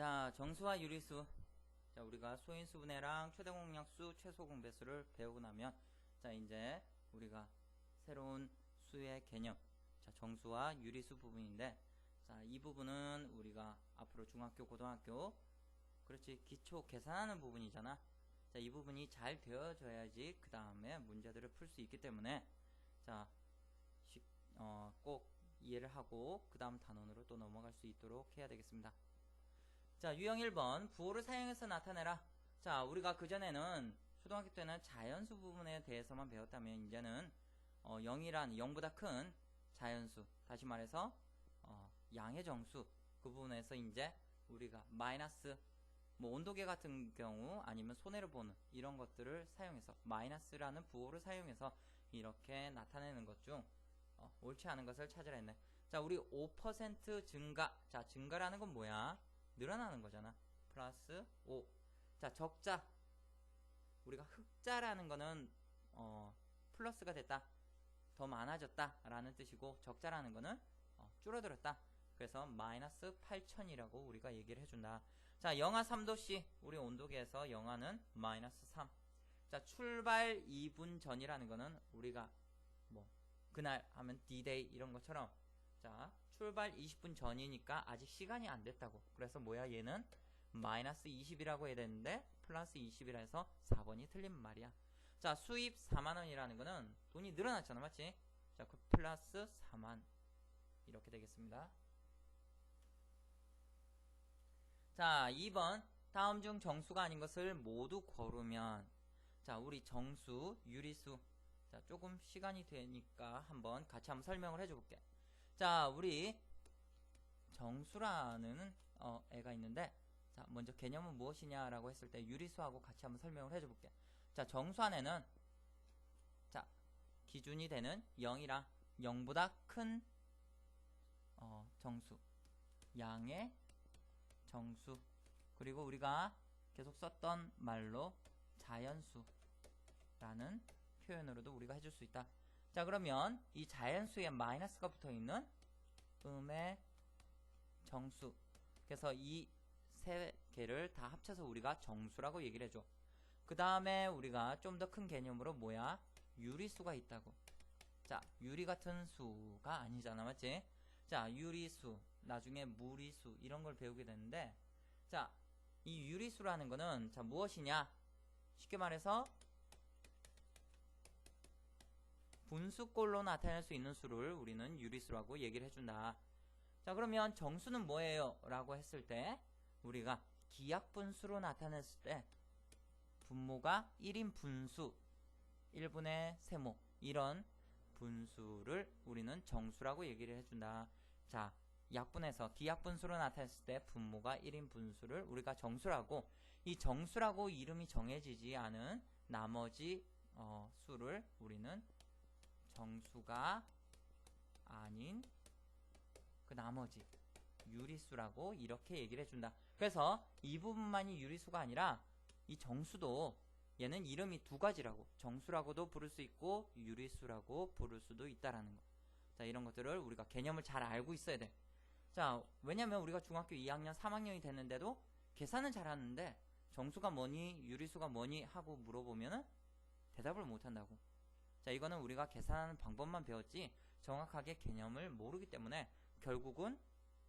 자, 정수와 유리수. 자, 우리가 소인수 분해랑 최대 공약수, 최소 공배수를 배우고 나면, 자, 이제 우리가 새로운 수의 개념, 자, 정수와 유리수 부분인데, 자, 이 부분은 우리가 앞으로 중학교, 고등학교, 그렇지, 기초 계산하는 부분이잖아. 자, 이 부분이 잘 되어져야지 그 다음에 문제들을 풀 수 있기 때문에, 자, 꼭 이해를 하고 그 다음 단원으로 또 넘어갈 수 있도록 해야 되겠습니다. 자, 유형 1번 부호를 사용해서 나타내라. 자, 우리가 그전에는 초등학교 때는 자연수 부분에 대해서만 배웠다면 이제는 0보다 큰 자연수, 다시 말해서 양의 정수, 그 부분에서 이제 우리가 마이너스, 뭐 온도계 같은 경우 아니면 손해를 보는 이런 것들을 사용해서 마이너스라는 부호를 사용해서 이렇게 나타내는 것 중 옳지 않은 것을 찾으라 했네. 자, 우리 5% 증가. 자, 증가라는 건 뭐야? 늘어나는 거잖아. 플러스 5. 자, 적자. 우리가 흑자라는 거는 플러스가 됐다, 더 많아졌다 라는 뜻이고, 적자라는 거는 줄어들었다. 그래서 마이너스 8,000이라고 우리가 얘기를 해준다. 자, 영하 3도씨. 우리 온도계에서 영하는 마이너스 3. 자, 출발 2분 전이라는 거는 우리가 뭐 그날 하면 D-Day 이런 것처럼, 자, 출발 20분 전이니까 아직 시간이 안 됐다고. 그래서 뭐야, 얘는 마이너스 20이라고 해야 되는데 플러스 20이라 해서 4번이 틀린 말이야. 자, 수입 4만원이라는 거는 돈이 늘어났잖아, 맞지? 자, 그 플러스 4만 이렇게 되겠습니다. 자, 2번 다음 중 정수가 아닌 것을 모두 고르면. 자, 우리 정수, 유리수. 자, 조금 시간이 되니까 한번 같이 한번 설명을 해줘볼게. 자, 우리 정수라는 애가 있는데, 자, 먼저 개념은 무엇이냐라고 했을 때 유리수하고 같이 한번 설명을 해줘볼게. 자, 정수 안에는, 자, 기준이 되는 0이랑 0보다 큰 정수, 양의 정수, 그리고 우리가 계속 썼던 말로 자연수라는 표현으로도 우리가 해줄 수 있다. 자, 그러면 이 자연수에 마이너스가 붙어있는 음의 정수, 그래서 이 세 개를 다 합쳐서 우리가 정수라고 얘기를 해줘. 그 다음에 우리가 좀 더 큰 개념으로 뭐야? 유리수가 있다고. 자, 유리 같은 수가 아니잖아, 맞지? 자, 유리수, 나중에 무리수 이런 걸 배우게 되는데, 자, 이 유리수라는 거는 자, 무엇이냐? 쉽게 말해서 분수꼴로 나타낼 수 있는 수를 우리는 유리수라고 얘기를 해준다. 자, 그러면 정수는 뭐예요? 라고 했을 때 우리가 기하분수로 나타냈을 때 분모가 1인 분수, 1분의 세모, 이런 분수를 우리는 정수라고 얘기를 해준다. 자, 약분해서 기하분수로 나타냈을 때 분모가 1인 분수를 우리가 정수라고, 이 정수라고 이름이 정해지지 않은 나머지 수를 우리는 정수가 아닌 그 나머지 유리수라고 이렇게 얘기를 해준다. 그래서 이 부분만이 유리수가 아니라 이 정수도 얘는 이름이 두 가지라고, 정수라고도 부를 수 있고 유리수라고 부를 수도 있다라는 거. 자, 이런 것들을 우리가 개념을 잘 알고 있어야 돼. 자, 왜냐면 우리가 중학교 2학년 3학년이 됐는데도 계산은 잘하는데 정수가 뭐니 유리수가 뭐니 하고 물어보면은 대답을 못한다고. 자, 이거는 우리가 계산하는 방법만 배웠지 정확하게 개념을 모르기 때문에 결국은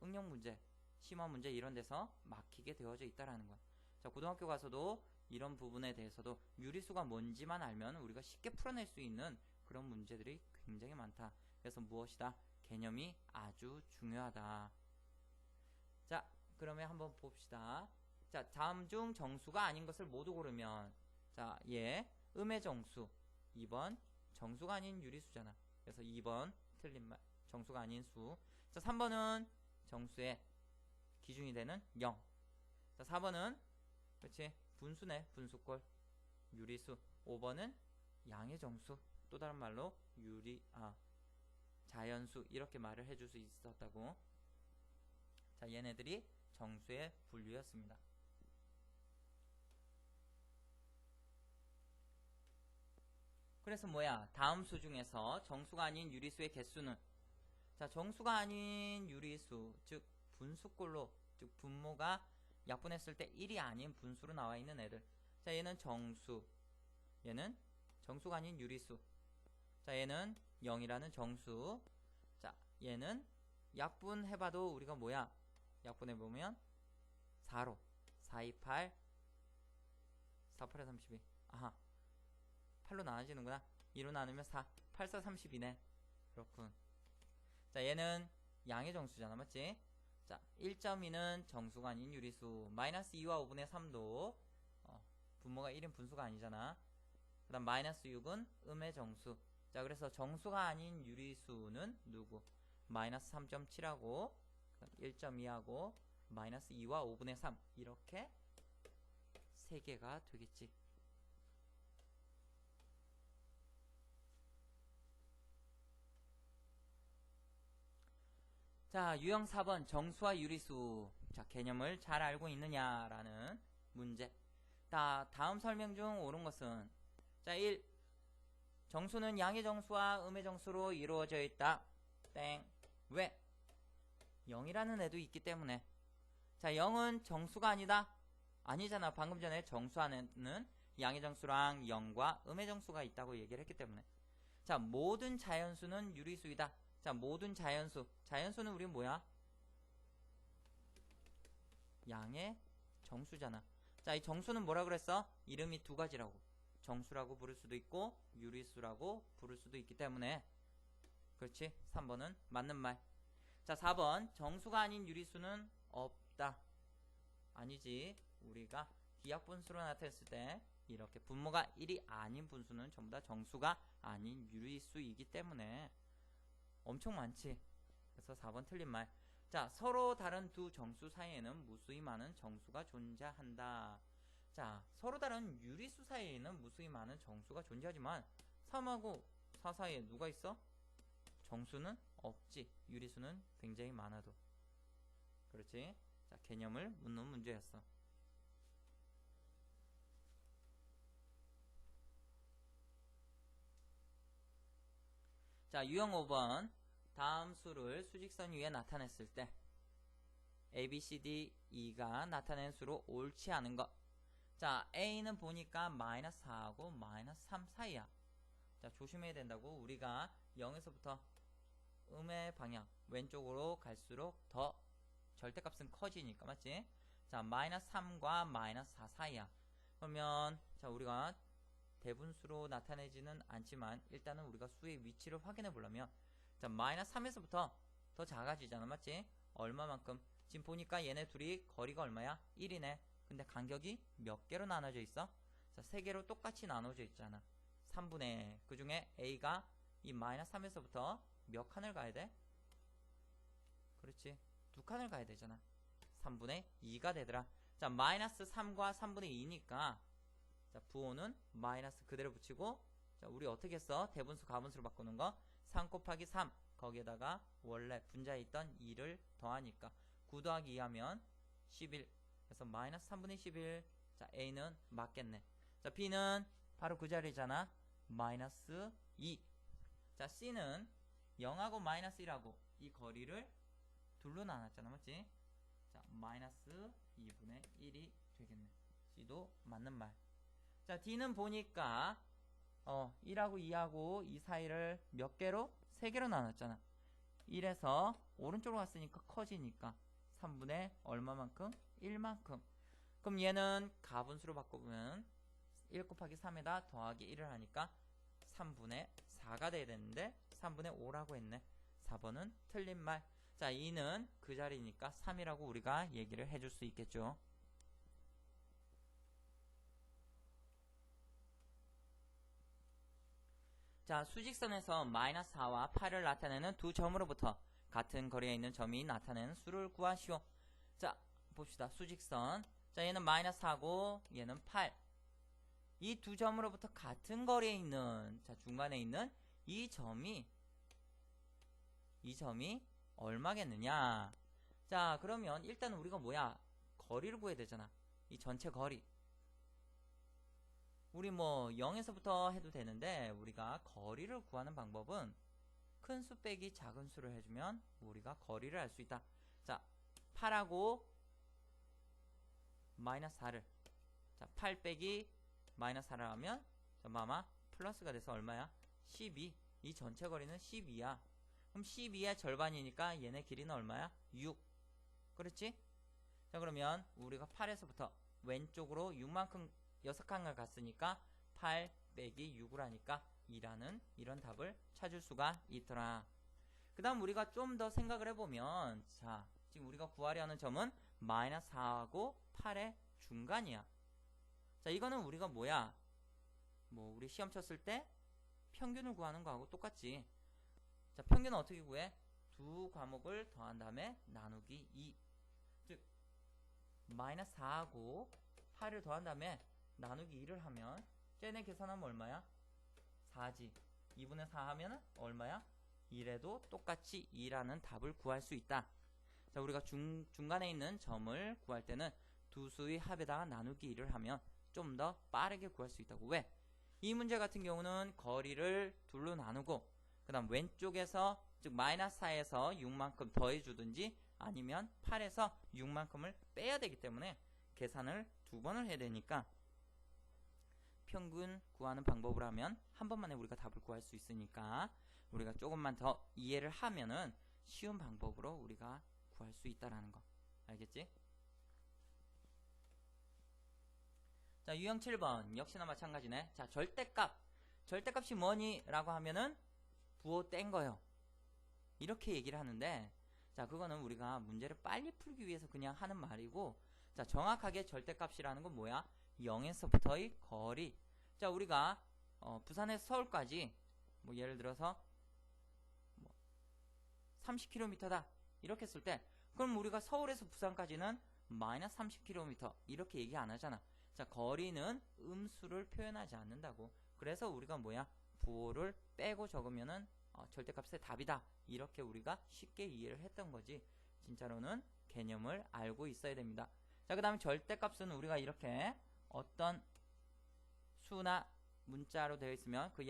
응용 문제, 심화 문제 이런 데서 막히게 되어져 있다라는 거야. 자, 고등학교 가서도 이런 부분에 대해서도 유리수가 뭔지만 알면 우리가 쉽게 풀어낼 수 있는 그런 문제들이 굉장히 많다. 그래서 무엇이다? 개념이 아주 중요하다. 자, 그러면 한번 봅시다. 자, 다음 중 정수가 아닌 것을 모두 고르면, 자, 얘 음의 정수, 2번 정수가 아닌 유리수잖아. 그래서 2번 틀린 말, 정수가 아닌 수. 자, 3번은 정수의 기준이 되는 0. 자, 4번은 그렇지, 분수네, 분수꼴, 유리수. 5번은 양의 정수, 또 다른 말로 자연수, 이렇게 말을 해줄 수 있었다고. 자, 얘네들이 정수의 분류였습니다. 그래서 뭐야, 다음 수 중에서 정수가 아닌 유리수의 개수는, 자, 정수가 아닌 유리수, 즉 분수꼴로, 즉 분모가 약분했을 때 1이 아닌 분수로 나와 있는 애들. 자, 얘는 정수. 얘는 정수가 아닌 유리수. 자, 얘는 0이라는 정수. 자, 얘는 약분해봐도 우리가 뭐야? 약분해보면 4로 4, 2, 8 4, 8에 32. 아하, 8로 나눠지는구나. 2로 나누면 4 8, 4, 32네. 그렇군. 자, 얘는 양의 정수잖아, 맞지? 자, 1.2는 정수가 아닌 유리수. 마이너스 2와 5분의 3도 분모가 1인 분수가 아니잖아. 그 다음 마이너스 6은 음의 정수. 자, 그래서 정수가 아닌 유리수는 누구? 마이너스 3.7하고 1.2하고 마이너스 2와 5분의 3 이렇게 3개가 되겠지. 자, 유형 4번 정수와 유리수. 자, 개념을 잘 알고 있느냐라는 문제. 다음 설명 중 옳은 것은 자, 1. 정수는 양의 정수와 음의 정수로 이루어져 있다. 땡. 왜? 0이라는 애도 있기 때문에. 자, 0은 정수가 아니다. 아니잖아. 방금 전에 정수 안에는 양의 정수랑 0과 음의 정수가 있다고 얘기를 했기 때문에. 자, 모든 자연수는 유리수이다. 자, 모든 자연수. 자연수는 우리 뭐야? 양의 정수잖아. 자, 이 정수는 뭐라 그랬어? 이름이 두 가지라고. 정수라고 부를 수도 있고 유리수라고 부를 수도 있기 때문에. 그렇지? 3번은 맞는 말. 자, 4번 정수가 아닌 유리수는 없다. 아니지. 우리가 기하분수로 나타냈을 때 이렇게 분모가 1이 아닌 분수는 전부 다 정수가 아닌 유리수이기 때문에 엄청 많지. 그래서 4번 틀린 말. 자, 서로 다른 두 정수 사이에는 무수히 많은 정수가 존재한다. 자, 서로 다른 유리수 사이에는 무수히 많은 정수가 존재하지만 3하고 4 사이에 누가 있어? 정수는 없지. 유리수는 굉장히 많아도. 그렇지? 자, 개념을 묻는 문제였어. 자, 유형 5번. 다음 수를 수직선 위에 나타냈을 때 A, B, C, D, E가 나타낸 수로 옳지 않은 것. 자, A는 보니까 마이너스 4하고 마이너스 3 사이야. 자, 조심해야 된다고. 우리가 0에서부터 음의 방향 왼쪽으로 갈수록 더 절대값은 커지니까, 맞지? 자, 마이너스 3과 마이너스 4 사이야. 그러면 자, 우리가 대분수로 나타내지는 않지만 일단은 우리가 수의 위치를 확인해 보려면 자, 마이너스 3에서부터 더 작아지잖아, 맞지? 얼마만큼? 지금 보니까 얘네 둘이 거리가 얼마야? 1이네. 근데 간격이 몇 개로 나눠져 있어? 자, 3개로 똑같이 나눠져 있잖아. 3분의 그 중에 A가 이 마이너스 3에서부터 몇 칸을 가야 돼? 그렇지, 2칸을 가야 되잖아. 3분의 2가 되더라. 자, 마이너스 3과 3분의 2니까 자, 부호는 마이너스 그대로 붙이고, 자, 우리 어떻게 써? 대분수 가분수로 바꾸는 거. 3 곱하기 3 거기에다가 원래 분자에 있던 2를 더하니까 9 더하기 2 하면 11. 그래서 마이너스 3분의 11. 자, A는 맞겠네. 자, B는 바로 그 자리잖아. 마이너스 2. 자, C는 0하고 마이너스 1하고 이 거리를 둘로 나눴잖아, 맞지? 자, 마이너스 2분의 1이 되겠네. C도 맞는 말. 자, D는 보니까 1하고 2하고 이 사이를 몇 개로? 3개로 나눴잖아. 1에서 오른쪽으로 갔으니까 커지니까 3분의 얼마만큼? 1만큼. 그럼 얘는 가분수로 바꿔보면 1 곱하기 3에다 더하기 1을 하니까 3분의 4가 돼야 되는데 3분의 5라고 했네. 4번은 틀린 말. 자, 2는 그 자리니까 3이라고 우리가 얘기를 해줄 수 있겠죠. 자, 수직선에서 마이너스 4와 8을 나타내는 두 점으로부터 같은 거리에 있는 점이 나타내는 수를 구하시오. 자, 봅시다. 수직선. 자, 얘는 마이너스 4고 얘는 8. 이 두 점으로부터 같은 거리에 있는, 자, 중간에 있는 이 점이 얼마겠느냐? 자, 그러면 일단 우리가 뭐야? 거리를 구해야 되잖아. 이 전체 거리. 우리 뭐 0에서부터 해도 되는데 우리가 거리를 구하는 방법은 큰 수 빼기 작은 수를 해주면 우리가 거리를 알 수 있다. 자, 8하고 마이너스 4를 자, 8 빼기 마이너스 4를 하면 아마 플러스가 돼서 얼마야? 12. 이 전체 거리는 12야. 그럼 12의 절반이니까 얘네 길이는 얼마야? 6. 그렇지? 자, 그러면 우리가 8에서부터 왼쪽으로 6만큼 6칸을 갔으니까 8 빼기 6을 하니까 2라는 이런 답을 찾을 수가 있더라. 그 다음 우리가 좀 더 생각을 해보면 자, 지금 우리가 구하려 하는 점은 마이너스 4하고 8의 중간이야. 자, 이거는 우리가 뭐야? 뭐 우리 시험 쳤을 때 평균을 구하는 거하고 똑같지. 자, 평균은 어떻게 구해? 두 과목을 더한 다음에 나누기 2. 즉 마이너스 4하고 8을 더한 다음에 나누기 2를 하면 쟤네 계산하면 얼마야? 4지. 2분의 4 하면 얼마야? 1에도 똑같이 2라는 답을 구할 수 있다. 자, 우리가 중간에 있는 점을 구할 때는 두 수의 합에다가 나누기 2를 하면 좀 더 빠르게 구할 수 있다고. 왜? 이 문제 같은 경우는 거리를 둘로 나누고 그 다음 왼쪽에서 즉 마이너스 4에서 6만큼 더해주든지 아니면 8에서 6만큼을 빼야 되기 때문에 계산을 두 번을 해야 되니까 평균 구하는 방법을 하면 한 번만에 우리가 답을 구할 수 있으니까 우리가 조금만 더 이해를 하면은 쉬운 방법으로 우리가 구할 수 있다라는 거. 알겠지? 자, 유형 7번 역시나 마찬가지네. 자, 절대값. 절대값이 뭐니? 라고 하면은 부호 뗀 거요. 이렇게 얘기를 하는데 자, 그거는 우리가 문제를 빨리 풀기 위해서 그냥 하는 말이고 자, 정확하게 절대값이라는 건 뭐야? 0에서부터의 거리. 자, 우리가 부산에서 서울까지 뭐 예를 들어서 뭐 30km다 이렇게 했을 때 그럼 우리가 서울에서 부산까지는 마이너스 30km 이렇게 얘기 안 하잖아. 자, 거리는 음수를 표현하지 않는다고. 그래서 우리가 뭐야? 부호를 빼고 적으면은 절대값의 답이다. 이렇게 우리가 쉽게 이해를 했던 거지. 진짜로는 개념을 알고 있어야 됩니다. 자, 그 다음에 절대값은 우리가 이렇게 어떤 수나 문자로 되어 있으면 그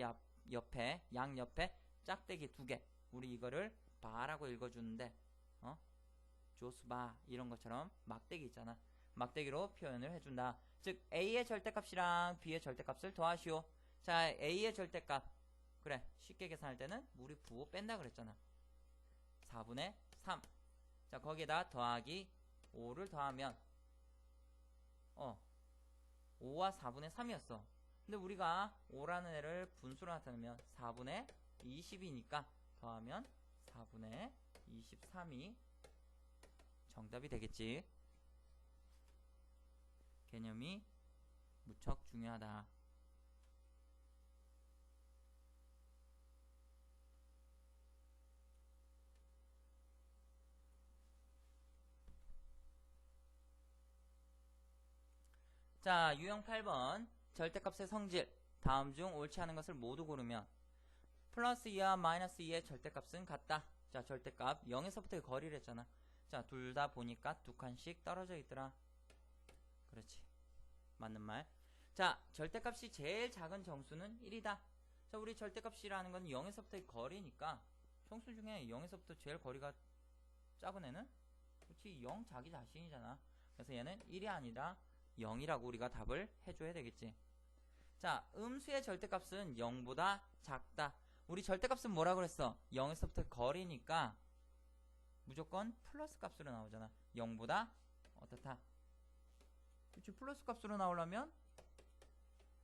옆에 양옆에 짝대기 2개 우리 이거를 바라고 읽어주는데 조스바 이런 것처럼 막대기 있잖아. 막대기로 표현을 해준다. 즉 A의 절대값이랑 B의 절대값을 더하시오. 자, A의 절대값 그래 쉽게 계산할 때는 우리 부호 뺀다 그랬잖아. 4분의 3. 자, 거기에다 더하기 5를 더하면 5와 4분의 3이었어. 근데 우리가 5라는 애를 분수로 나타내면 4분의 20이니까 더하면 4분의 23이 정답이 되겠지. 개념이 무척 중요하다. 자, 유형 8번 절대값의 성질. 다음 중 옳지 않은 것을 모두 고르면 플러스 2와 마이너스 2의 절대값은 같다. 자, 절대값 0에서부터의 거리를 했잖아. 자, 둘 다 보니까 두 칸씩 떨어져 있더라. 그렇지. 맞는 말. 자, 절대값이 제일 작은 정수는 1이다. 자, 우리 절대값이라는 건 0에서부터의 거리니까 정수 중에 0에서부터 제일 거리가 작은 애는 그렇지 0 자기 자신이잖아. 그래서 얘는 1이 아니라 0이라고 우리가 답을 해줘야 되겠지. 자, 음수의 절대값은 0보다 작다. 우리 절대값은 뭐라 그랬어? 0에서부터 거리니까 무조건 플러스 값으로 나오잖아. 0보다 어떻다? 그치, 플러스 값으로 나오려면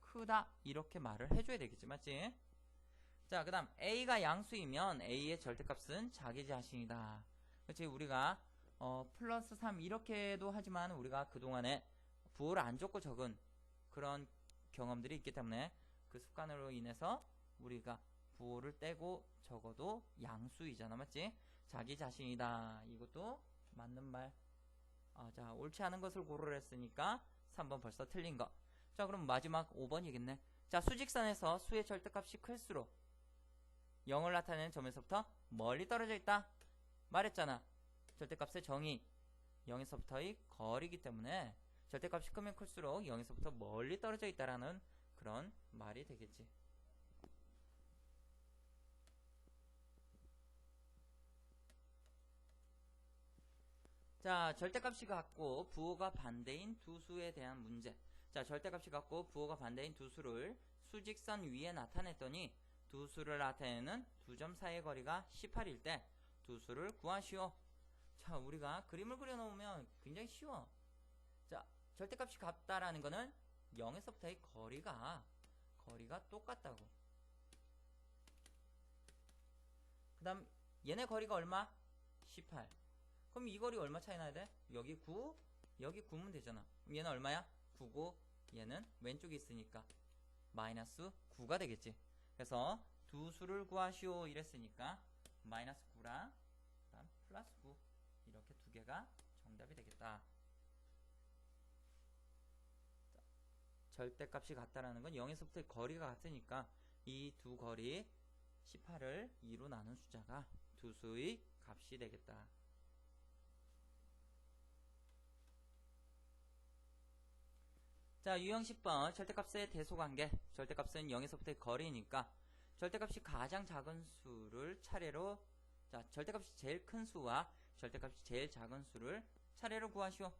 크다 이렇게 말을 해줘야 되겠지. 맞지? 자, 그 다음 A가 양수이면 A의 절대값은 자기 자신이다. 그치, 우리가 플러스 3 이렇게도 하지만 우리가 그동안에 부호를 안 줬고 적은 그런 경험들이 있기 때문에 그 습관으로 인해서 우리가 부호를 떼고 적어도 양수이잖아. 맞지? 자기 자신이다. 이것도 맞는 말. 자, 옳지 않은 것을 고르라 했으니까 3번 벌써 틀린 거. 자, 그럼 마지막 5번이겠네. 자, 수직선에서 수의 절대값이 클수록 0을 나타내는 점에서부터 멀리 떨어져 있다. 말했잖아. 절대값의 정의 0에서부터의 거리이기 때문에 절대값이 크면 클수록 0에서부터 멀리 떨어져 있다라는 그런 말이 되겠지. 자, 절대값이 같고 부호가 반대인 두 수에 대한 문제. 자, 절대값이 같고 부호가 반대인 두 수를 수직선 위에 나타냈더니 두 수를 나타내는 두 점 사이의 거리가 18일 때 두 수를 구하시오. 자, 우리가 그림을 그려놓으면 굉장히 쉬워. 자, 절대값이 같다라는 거는 0에서부터의 거리가 똑같다고. 그 다음 얘네 거리가 얼마? 18. 그럼 이 거리 얼마 차이 나야 돼? 여기 9, 여기 9면 되잖아. 그럼 얘는 얼마야? 9고 얘는 왼쪽에 있으니까 마이너스 9가 되겠지. 그래서 두 수를 구하시오 이랬으니까 마이너스 9랑 그다음 플러스 9 이렇게 두 개가 정답이 되겠다. 자, 절대값이 같다라는 건 0에서부터 거리가 같으니까 이 두 거리 18을 2로 나눈 숫자가 두 수의 값이 되겠다. 자, 유형 10번 절대값의 대소관계. 절대값은 0에서부터의 거리니까 절대값이 가장 작은 수를 차례로, 자, 절대값이 제일 큰 수와 절대값이 제일 작은 수를 차례로 구하시오.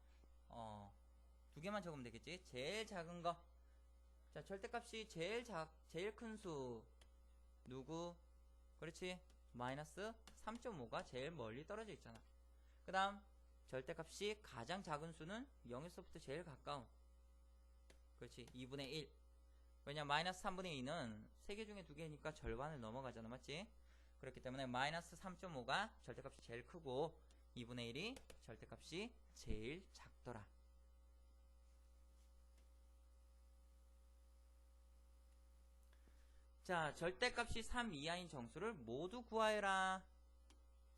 두 개만 적으면 되겠지. 제일 작은 거. 자, 절대값이 제일 큰 수 누구? 그렇지. 마이너스 3.5가 제일 멀리 떨어져 있잖아. 그 다음 절대값이 가장 작은 수는 0에서부터 제일 가까운, 그렇지, 2분의 1. 왜냐, 마이너스 3분의 2는 3개 중에 2개니까 절반을 넘어가잖아, 맞지? 그렇기 때문에 마이너스 3.5가 절대값이 제일 크고 2분의 1이 절대값이 제일 작더라. 자, 절대값이 3 이하인 정수를 모두 구하여라.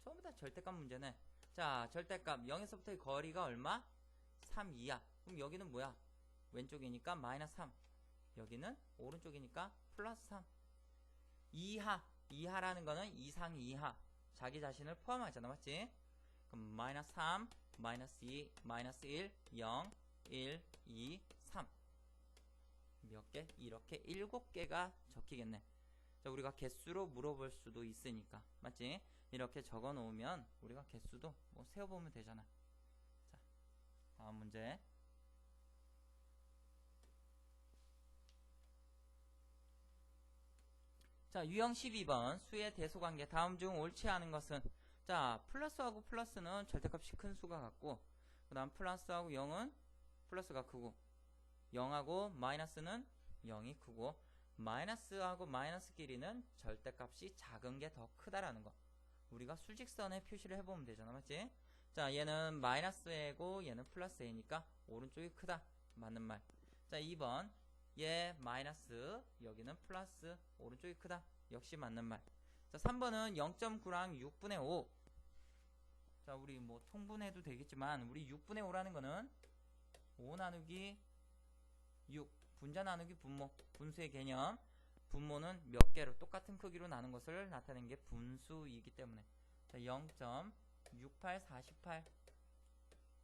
전부 다 절대값 문제네. 자, 절대값 0에서부터의 거리가 얼마? 3 이하. 그럼 여기는 뭐야? 왼쪽이니까 마이너스 3. 여기는 오른쪽이니까 플러스 3. 이하라는 거는 이상 이하. 자기 자신을 포함하잖아, 맞지? 그럼 마이너스 3, 마이너스 2, 마이너스 1, 0, 1, 2, 3. 몇 개? 이렇게 7개가 적히겠네. 자, 우리가 개수로 물어볼 수도 있으니까, 맞지? 이렇게 적어 놓으면 우리가 개수도 뭐 세어보면 되잖아. 자, 다음 문제. 자, 유형 12번 수의 대소관계. 다음 중 옳지 않은 것은? 자, 플러스하고 플러스는 절대값이 큰 수가 같고, 그 다음 플러스하고 0은 플러스가 크고, 0하고 마이너스는 0이 크고, 마이너스하고 마이너스끼리는 절대값이 작은 게 더 크다라는 거. 우리가 수직선에 표시를 해보면 되잖아, 맞지? 자, 얘는 마이너스 a고 얘는 플러스 a니까 오른쪽이 크다. 맞는 말. 자, 2번. 얘 마이너스, 여기는 플러스, 오른쪽이 크다. 역시 맞는 말. 자, 3번은 0.9랑 6분의 5. 자, 우리 뭐 통분해도 되겠지만 우리 6분의 5라는 거는 5 나누기 6, 분자 나누기 분모, 분수의 개념. 분모는 몇 개로 똑같은 크기로 나눈 것을 나타내는 게 분수이기 때문에. 자, 0.6848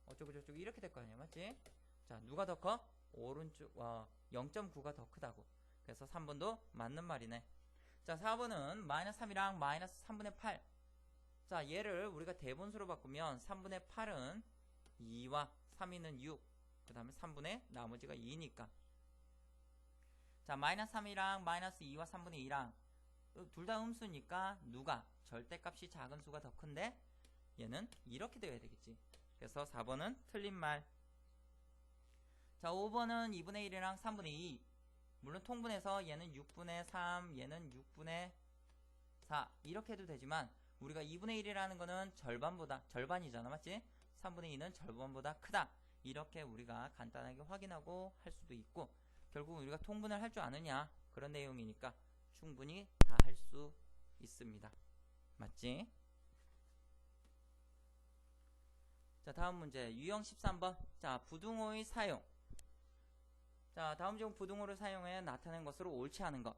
어쩌고저쩌고 이렇게 될 거 아니야, 맞지? 자, 누가 더 커? 오른쪽, 0.9가 더 크다고. 그래서 3번도 맞는 말이네. 자, 4번은 마이너스 3이랑 마이너스 3분의 8. 자, 얘를 우리가 대분수로 바꾸면 3분의 8은 2와 3이는 6, 그 다음에 3분의 나머지가 2니까. 자, 마이너스 3이랑 마이너스 2와 3분의 2랑 둘 다 음수니까 누가? 절대값이 작은 수가 더 큰데 얘는 이렇게 되어야 되겠지. 그래서 4번은 틀린 말. 자, 5번은 2분의 1이랑 3분의 2. 물론 통분해서 얘는 6분의 3, 얘는 6분의 4 이렇게 해도 되지만 우리가 2분의 1이라는 거는 절반이잖아, 맞지? 3분의 2는 절반보다 크다. 이렇게 우리가 간단하게 확인하고 할 수도 있고, 결국 우리가 통분을 할 줄 아느냐, 그런 내용이니까 충분히 다 할 수 있습니다. 맞지? 자, 다음 문제 유형 13번. 자, 부등호의 사용. 자, 다음 중 부등호를 사용해 나타낸 것으로 옳지 않은 것.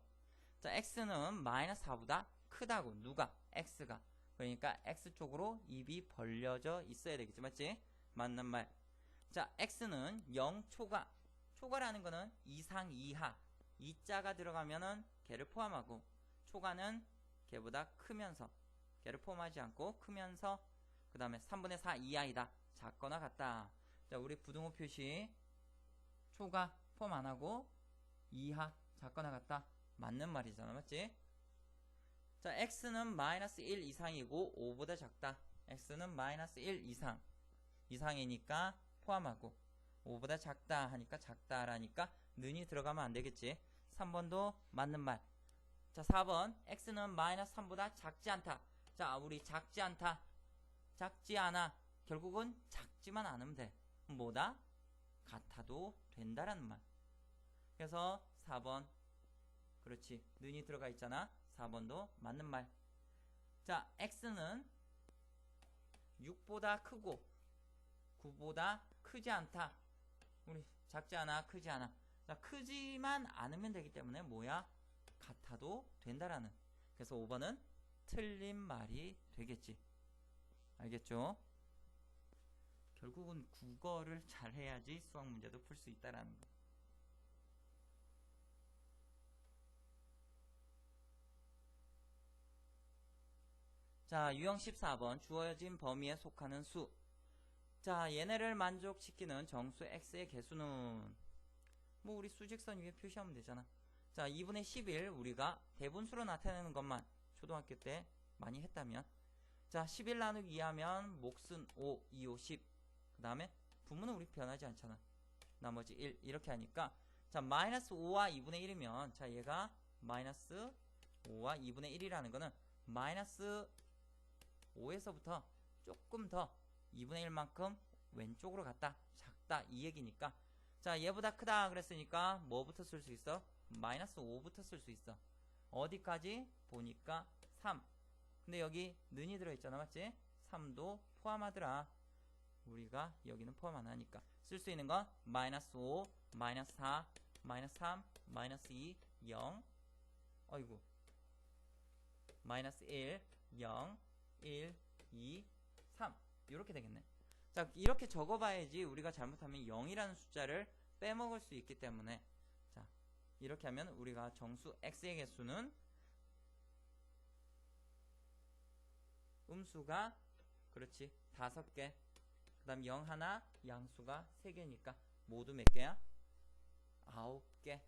자, x는 마이너스 4보다 크다고. 누가? x가. 그러니까 x쪽으로 입이 벌려져 있어야 되겠지, 맞지? 맞는 말. 자, x는 0초가. 초과라는 거는 이상 이하. 이자가 들어가면은 걔를 포함하고, 초과는 걔보다 크면서, 걔를 포함하지 않고 크면서, 그 다음에 3분의 4 이하이다. 작거나 같다. 자, 우리 부등호 표시 초가 포함 안 하고 이하 작거나 같다. 맞는 말이잖아. 맞지? 자, x는 마이너스 1 이상이고 5보다 작다. x는 마이너스 1 이상이니까 포함하고 5보다 작다 하니까 작다라니까 는이 들어가면 안 되겠지. 3번도 맞는 말. 자, 4번 x는 마이너스 3보다 작지 않다. 자, 우리 작지 않다, 작지 않아, 결국은 작지만 않으면 돼. 뭐다? 같아도 된다라는 말. 그래서 4번 그렇지, 는이 들어가 있잖아. 4번도 맞는 말. 자, x는 6보다 크고 9보다 크지 않다. 우리 작지 않아, 크지 않아. 자, 크지만 않으면 되기 때문에 뭐야? 같아도 된다라는. 그래서 5번은 틀린 말이 되겠지. 알겠죠? 결국은 국어를 잘해야지 수학 문제도 풀 수 있다라는 거. 자, 유형 14번 주어진 범위에 속하는 수. 자, 얘네를 만족시키는 정수 x의 개수는 뭐 우리 수직선 위에 표시하면 되잖아. 자, 2분의 11 우리가 대분수로 나타내는 것만 초등학교 때 많이 했다면, 자, 11 나누기 2하면 몫은 5, 2, 5, 10. 그 다음에 분모는 우리 변하지 않잖아. 나머지 1 이렇게 하니까, 자, 마이너스 5와 2분의 1이면 자, 얘가 마이너스 5와 2분의 1이라는 거는 마이너스 5에서부터 조금 더 2분의 1만큼 왼쪽으로 갔다, 작다 이 얘기니까, 자, 얘보다 크다 그랬으니까 뭐부터 쓸 수 있어? 마이너스 5부터 쓸 수 있어. 어디까지? 보니까 3. 근데 여기 는이 들어있잖아. 맞지? 3도 포함하더라. 우리가 여기는 포함 안 하니까 쓸 수 있는 건 마이너스 5, 마이너스 4, 마이너스 3, 마이너스 2, 0. 어이구, 마이너스 1, 0, 1, 2, 3 이렇게 되겠네. 자, 이렇게 적어봐야지 우리가 잘못하면 0이라는 숫자를 빼먹을 수 있기 때문에, 자, 이렇게 하면 우리가 정수 x의 개수는 음수가 그렇지 5개, 그 다음 0 하나, 양수가 3개니까 모두 몇 개야? 9개.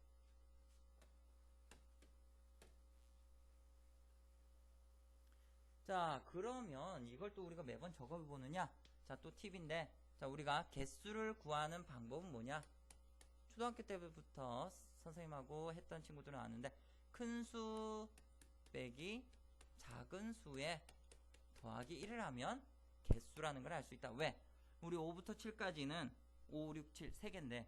자, 그러면 이걸 또 우리가 매번 적어보느냐? 자, 또 팁인데, 자, 우리가 개수를 구하는 방법은 뭐냐? 초등학교 때부터 선생님하고 했던 친구들은 아는데, 큰 수 빼기 작은 수에 더하기 1을 하면 개수라는 걸 알 수 있다. 왜? 우리 5부터 7까지는 5, 6, 7 3개인데,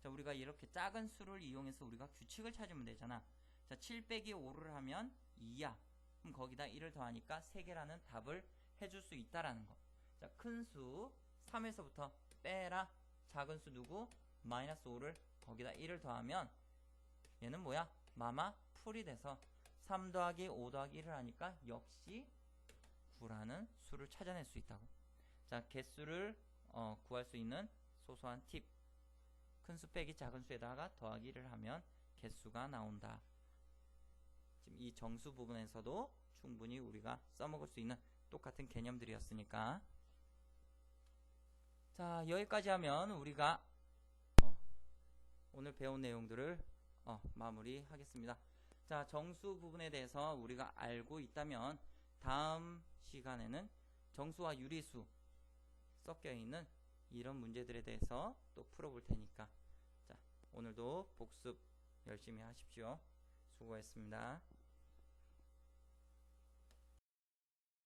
자, 우리가 이렇게 작은 수를 이용해서 우리가 규칙을 찾으면 되잖아. 자, 7 빼기 5를 하면 2야. 그럼 거기다 1을 더하니까 3개라는 답을 해줄 수 있다라는 거. 자, 큰 수 3에서부터 빼라. 작은 수 누구? 마이너스 5를 거기다 1을 더하면 얘는 뭐야? 마마 풀이 돼서 3 더하기 5 더하기 1을 하니까 역시 9라는 수를 찾아낼 수 있다고. 자, 개수를 구할 수 있는 소소한 팁. 큰 수 빼기 작은 수에다가 더하기 1을 하면 개수가 나온다. 지금 이 정수 부분에서도 충분히 우리가 써먹을 수 있는 똑같은 개념들이었으니까. 자, 여기까지 하면 우리가 오늘 배운 내용들을 마무리하겠습니다. 자, 정수 부분에 대해서 우리가 알고 있다면 다음 시간에는 정수와 유리수 섞여있는 이런 문제들에 대해서 또 풀어볼 테니까, 자, 오늘도 복습 열심히 하십시오. 수고했습니다.